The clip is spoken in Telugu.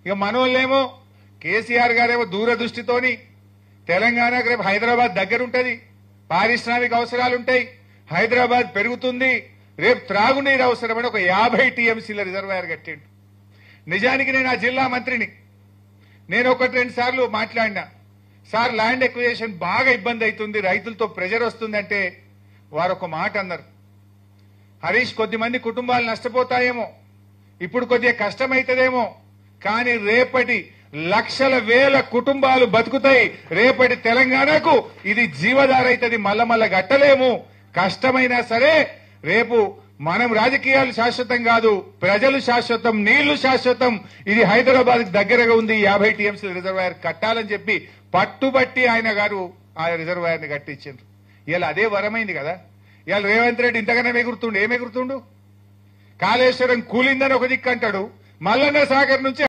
ఇక మనోళ్ళేమో కేసీఆర్ గారేమో దూరదృష్టితోని తెలంగాణకు రేపు హైదరాబాద్ దగ్గరుంటది, పారిశ్రామిక అవసరాలుంటాయి, హైదరాబాద్ పెరుగుతుంది, రేపు త్రాగునీరు అవసరమని ఒక 50 టీఎంసీల రిజర్వాయర్ కట్టిండు. నిజానికి నేను ఆ జిల్లా మంత్రిని. నేను 1-2 సార్లు మాట్లాడినా, సార్ ల్యాండ్ ఎక్విజిషన్ బాగా ఇబ్బంది అవుతుంది, రైతులతో ప్రెజర్ వస్తుందంటే వారు ఒక మాట అన్నారు, హరీష్ కొద్దిమంది కుటుంబాలు నష్టపోతాయేమో, ఇప్పుడు కొద్దిగా కష్టమైతదేమో, కానీ రేపటి లక్షల వేల కుటుంబాలు బతుకుతాయి, రేపటి తెలంగాణకు ఇది జీవధార అవుతుంది, మల్ల గట్టలేము, కష్టమైనా సరే రేపు మనం రాజకీయాలు శాశ్వతం కాదు, ప్రజలు శాశ్వతం, నీళ్లు శాశ్వతం, ఇది హైదరాబాద్ దగ్గరగా ఉంది, 50 టీఎంసీ రిజర్వాయర్ కట్టాలని చెప్పి పట్టుబట్టి ఆయన గారు ఆ రిజర్వాయర్ ని కట్టించారు. ఇలా అదే వరమైంది కదా. ఇవాళ రేవంత్ రెడ్డి ఇంతగానే ఎగురుతుండు, ఏమెగురుతుండు, కాళేశ్వరం కూలిందని ఒక దిక్కు అంటాడు, మల్లన్న సాగర్ నుంచి